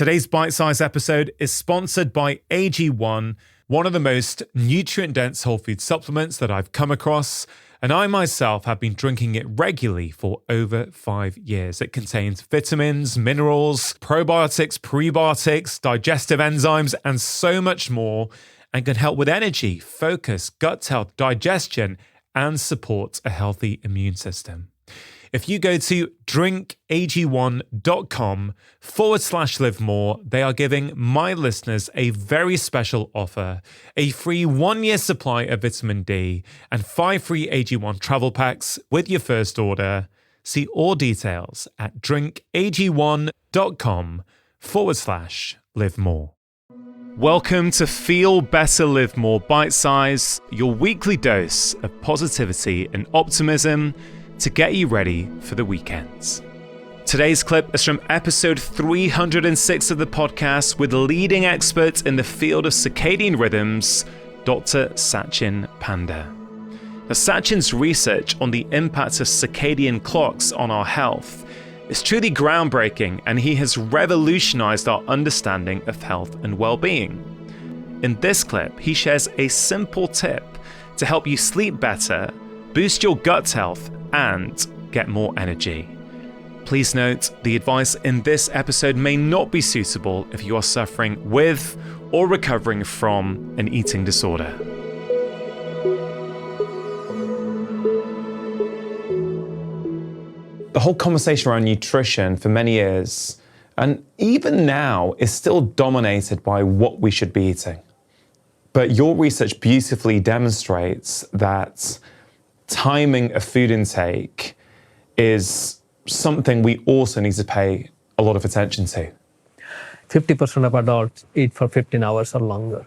Today's bite-sized episode is sponsored by AG1, one of the most nutrient-dense whole food supplements that I've come across, and I myself have been drinking it regularly for over 5 years. It contains vitamins, minerals, probiotics, prebiotics, digestive enzymes, and so much more, and can help with energy, focus, gut health, digestion, and support a healthy immune system. If you go to drinkag1.com/live more, they are giving my listeners a very special offer, a free 1-year supply of vitamin D and 5 free AG1 travel packs with your first order. See all details at drinkag1.com/live more. Welcome to Feel Better, Live More Bite Size, your weekly dose of positivity and optimism to get you ready for the weekends. Today's clip is from episode 306 of the podcast with leading expert in the field of circadian rhythms, Dr. Sachin Panda. Now, Sachin's research on the impact of circadian clocks on our health is truly groundbreaking, and he has revolutionized our understanding of health and well-being. In this clip, he shares a simple tip to help you sleep better, boost your gut health, and get more energy. Please note, the advice in this episode may not be suitable if you are suffering with or recovering from an eating disorder. The whole conversation around nutrition for many years, and even now, is still dominated by what we should be eating. But your research beautifully demonstrates that timing of food intake is something we also need to pay a lot of attention to. 50% of adults eat for 15 hours or longer.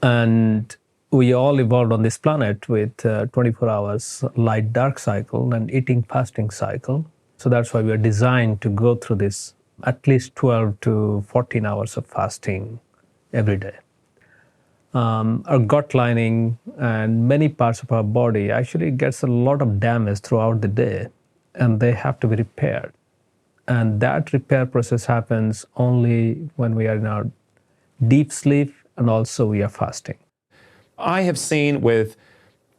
And we all evolved on this planet with 24 hours light-dark cycle and eating-fasting cycle. So that's why we are designed to go through this at least 12 to 14 hours of fasting every day. Our gut lining and many parts of our body actually gets a lot of damage throughout the day, and they have to be repaired. And that repair process happens only when we are in our deep sleep and also we are fasting. I have seen with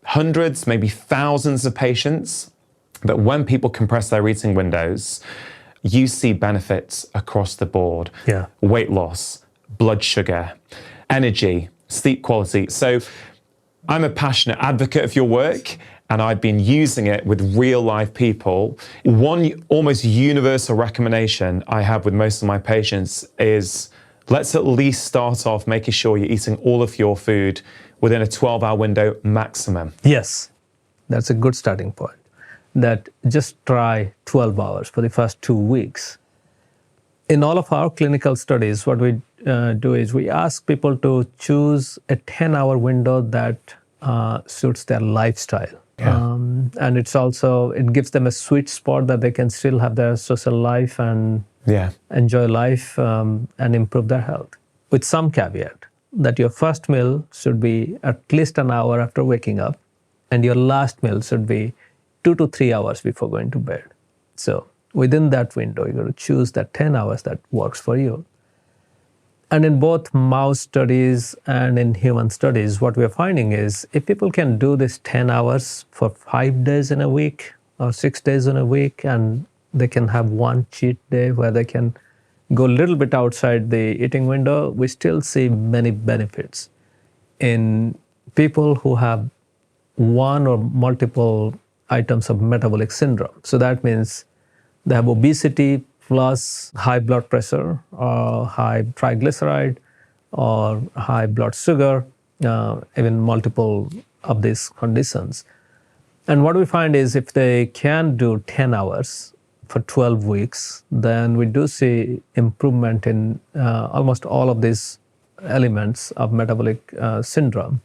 hundreds, maybe thousands of patients that when people compress their eating windows, you see benefits across the board. Yeah. Weight loss, blood sugar, energy, sleep quality. So I'm a passionate advocate of your work, and I've been using it with real life people. One almost universal recommendation I have with most of my patients is let's at least start off making sure you're eating all of your food within a 12-hour window maximum. Yes, that's a good starting point. That just try 12 hours for the first 2 weeks. In all of our clinical studies, what we do is we ask people to choose a 10-hour window that suits their lifestyle. Yeah. And it gives them a sweet spot that they can still have their social life and enjoy life and improve their health. With some caveat that your first meal should be at least an hour after waking up, and your last meal should be 2 to 3 hours before going to bed. So within that window, you're going to choose that 10 hours that works for you. And in both mouse studies and in human studies, what we're finding is if people can do this 10 hours for 5 days in a week or 6 days in a week, and they can have one cheat day where they can go a little bit outside the eating window, we still see many benefits in people who have one or multiple items of metabolic syndrome. So that means they have obesity plus high blood pressure or high triglyceride or high blood sugar, even multiple of these conditions. And what we find is if they can do 10 hours for 12 weeks, then we do see improvement in almost all of these elements of metabolic syndrome.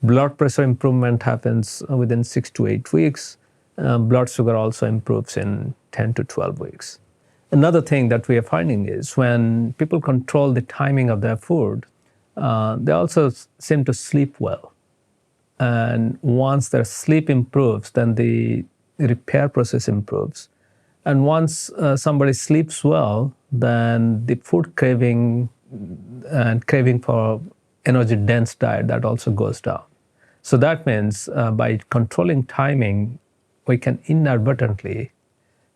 Blood pressure improvement happens within 6 to 8 weeks. Blood sugar also improves in 10 to 12 weeks. Another thing that we are finding is when people control the timing of their food, they also seem to sleep well. And once their sleep improves, then the repair process improves. And once somebody sleeps well, then the food craving and craving for energy-dense diet, that also goes down. So that means by controlling timing, we can inadvertently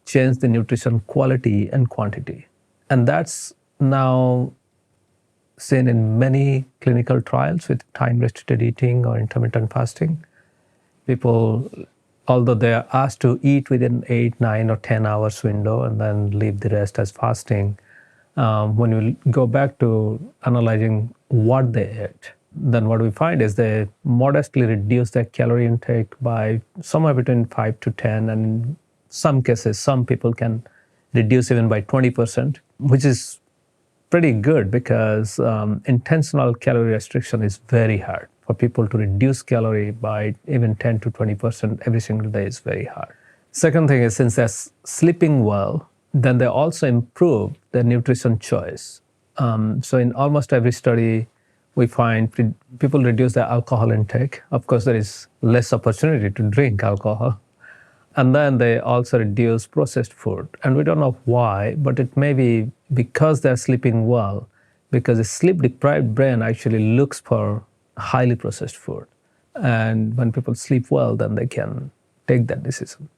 change the nutrition quality and quantity. And that's now seen in many clinical trials with time-restricted eating or intermittent fasting. People, although they are asked to eat within 8, 9, or 10 hours window and then leave the rest as fasting, when you go back to analyzing what they ate, then what we find is they modestly reduce their calorie intake by somewhere between 5 to 10, and in some cases, some people can reduce even by 20%, which is pretty good because intentional calorie restriction is very hard. For people to reduce calorie by even 10 to 20% every single day is very hard. Second thing is, since they're sleeping well, then they also improve their nutrition choice. So in almost every study, we find people reduce their alcohol intake. Of course, there is less opportunity to drink alcohol. And then they also reduce processed food. And we don't know why, but it may be because they're sleeping well, because a sleep-deprived brain actually looks for highly processed food. And when people sleep well, then they can take that decision.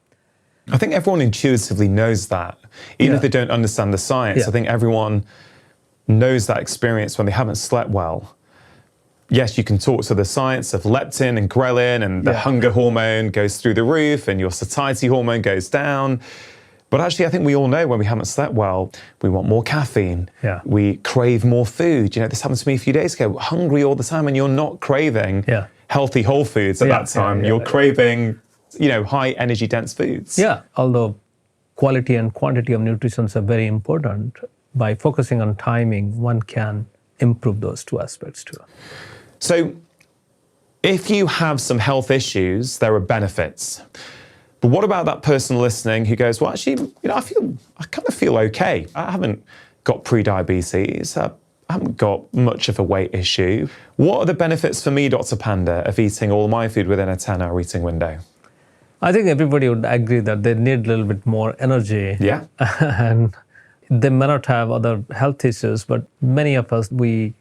I think everyone intuitively knows that, even if they don't understand the science. I think everyone knows that experience when they haven't slept well. Yes, you can talk to the science of leptin and ghrelin, and the hunger hormone goes through the roof and your satiety hormone goes down. But actually, I think we all know when we haven't slept well, we want more caffeine. We crave more food. You know, this happened to me a few days ago. Hungry all the time, and you're not craving healthy whole foods at that time. You're craving, you know, high energy dense foods. Although quality and quantity of nutrition are very important, by focusing on timing, one can improve those two aspects too. So if you have some health issues, there are benefits. But what about that person listening who goes, well, actually, you know, I kind of feel okay. I haven't got pre-diabetes. I haven't got much of a weight issue. What are the benefits for me, Dr. Panda, of eating all my food within a 10-hour eating window? I think everybody would agree that they need a little bit more energy. And they may not have other health issues, but many of us, we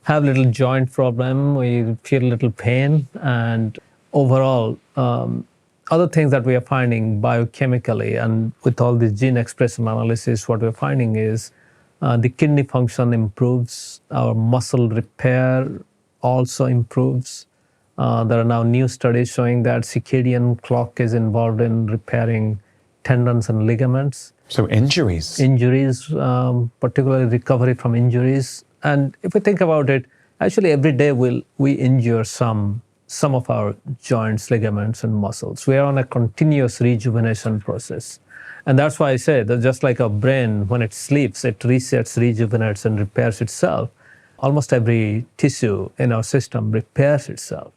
have a little joint problem, we feel a little pain, and overall, other things that we are finding biochemically and with all this gene expression analysis, what we're finding is the kidney function improves, our muscle repair also improves. There are now new studies showing that circadian clock is involved in repairing tendons and ligaments. So injuries, particularly recovery from injuries. And if we think about it, actually every day we injure some of our joints, ligaments, and muscles. We are on a continuous rejuvenation process. And that's why I say that just like our brain, when it sleeps, it resets, rejuvenates, and repairs itself. Almost every tissue in our system repairs itself.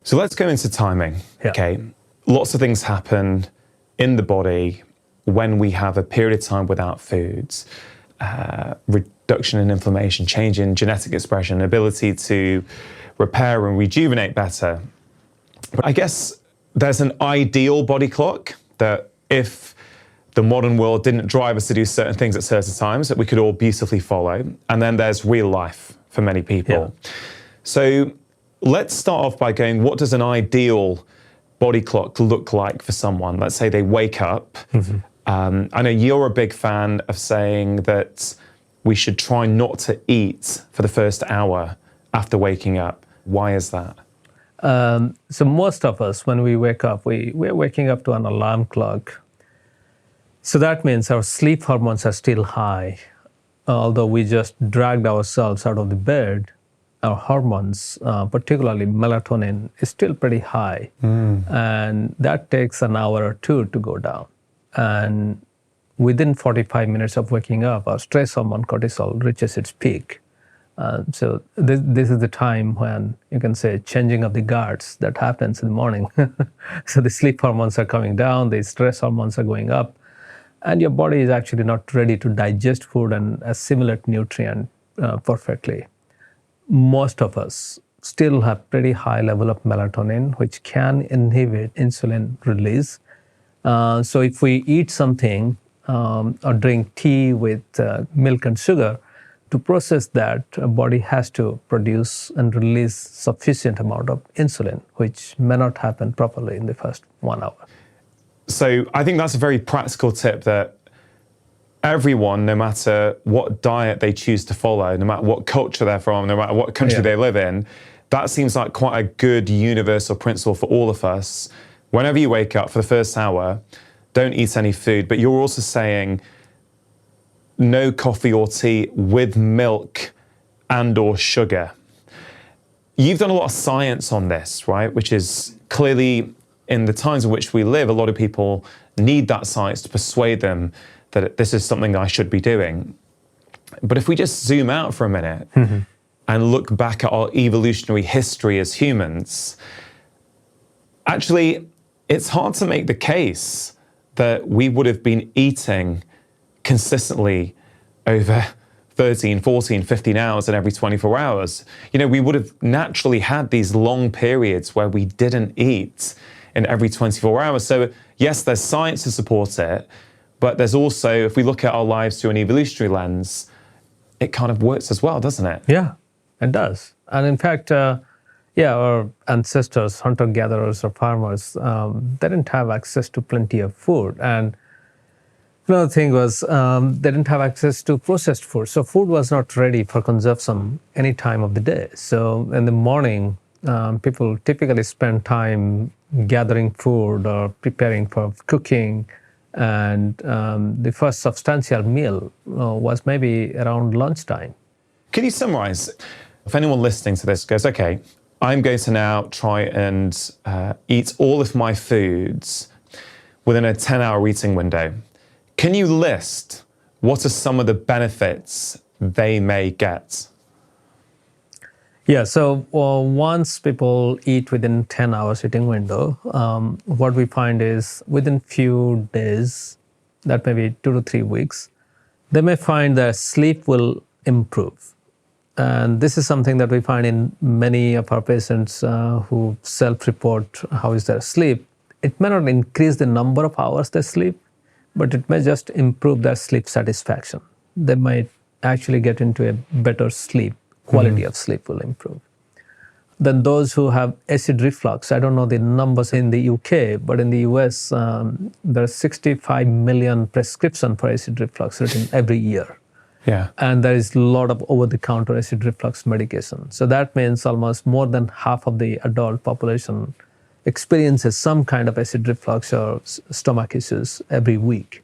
So let's go into timing. Okay. Lots of things happen in the body when we have a period of time without foods. Reduction in inflammation, change in genetic expression, ability to repair and rejuvenate better. But I guess there's an ideal body clock that if the modern world didn't drive us to do certain things at certain times, that we could all beautifully follow. And then there's real life for many people. So let's start off by going, what does an ideal body clock look like for someone? Let's say they wake up. I know you're a big fan of saying that we should try not to eat for the first hour after waking up. Why is that? So most of us, when we wake up, we're waking up to an alarm clock. So that means our sleep hormones are still high. Although we just dragged ourselves out of the bed, our hormones, particularly melatonin, is still pretty high. And that takes an hour or two to go down. And within 45 minutes of waking up, our stress hormone cortisol reaches its peak. So this is the time when you can say changing of the guards that happens in the morning. So the sleep hormones are coming down, the stress hormones are going up, and your body is actually not ready to digest food and assimilate nutrient perfectly. Most of us still have pretty high level of melatonin, which can inhibit insulin release. So if we eat something or drink tea with milk and sugar, to process that, a body has to produce and release sufficient amount of insulin, which may not happen properly in the first 1 hour. So I think that's a very practical tip that everyone, no matter what diet they choose to follow, no matter what culture they're from, no matter what country they live in, that seems like quite a good universal principle for all of us. Whenever you wake up for the first hour, don't eat any food, but you're also saying no coffee or tea with milk and or sugar. You've done a lot of science on this, right? Which is clearly, in the times in which we live, a lot of people need that science to persuade them that this is something I should be doing. But if we just zoom out for a minute and look back at our evolutionary history as humans, actually, it's hard to make the case that we would have been eating consistently over 13, 14, 15 hours in every 24 hours. You know, we would have naturally had these long periods where we didn't eat in every 24 hours. So yes, there's science to support it, but there's also, if we look at our lives through an evolutionary lens, it kind of works as well, doesn't it? Yeah, it does. And in fact, our ancestors, hunter-gatherers or farmers, they didn't have access to plenty of food. And another thing was they didn't have access to processed food. So food was not ready for consumption any time of the day. So in the morning, people typically spend time gathering food or preparing for cooking. And the first substantial meal was maybe around lunchtime. Can you summarize? If anyone listening to this goes, okay, I'm going to now try and eat all of my foods within a 10-hour eating window. Can you list what are some of the benefits they may get? Yeah, so once people eat within 10 hours eating window, what we find is within few days, that may be 2 to 3 weeks, they may find that sleep will improve. And this is something that we find in many of our patients who self-report how is their sleep. It may not increase the number of hours they sleep, but it may just improve their sleep satisfaction. They might actually get into a better sleep. Quality of sleep will improve. Then those who have acid reflux, I don't know the numbers in the UK, but in the US, there are 65 million prescriptions for acid reflux written every year. Yeah. And there is a lot of over-the-counter acid reflux medication. So that means almost more than half of the adult population experiences some kind of acid reflux or stomach issues every week.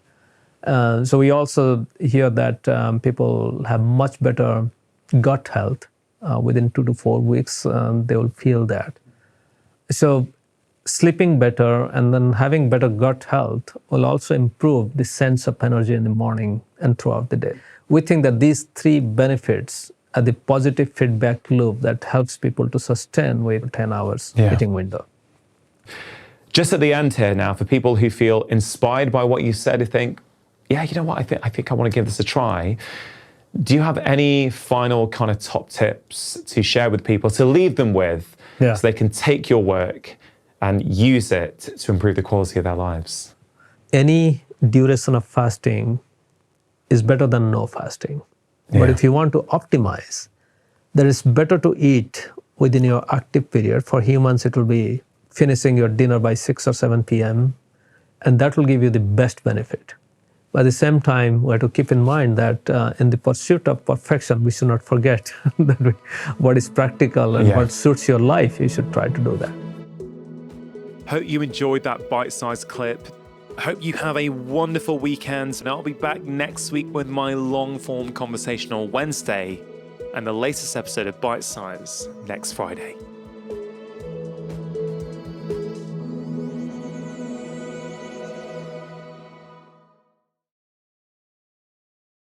So we also hear that people have much better gut health. Within 2 to 4 weeks, they will feel that. So sleeping better and then having better gut health will also improve the sense of energy in the morning and throughout the day. We think that these 3 benefits are the positive feedback loop that helps people to sustain with 10 hours eating window. Just at the end here now, for people who feel inspired by what you said, who think, yeah, you know what, I think I want to give this a try. Do you have any final kind of top tips to share with people, to leave them with, so they can take your work and use it to improve the quality of their lives? Any duration of fasting is better than no fasting. But if you want to optimize, then it's better to eat within your active period. For humans, it will be finishing your dinner by 6 or 7 p.m., and that will give you the best benefit. But at the same time, we have to keep in mind that in the pursuit of perfection, we should not forget that what is practical and what suits your life, you should try to do that. Hope you enjoyed that bite-sized clip. Hope you have a wonderful weekend, and I'll be back next week with my long-form conversation on Wednesday and the latest episode of Bite Size next Friday.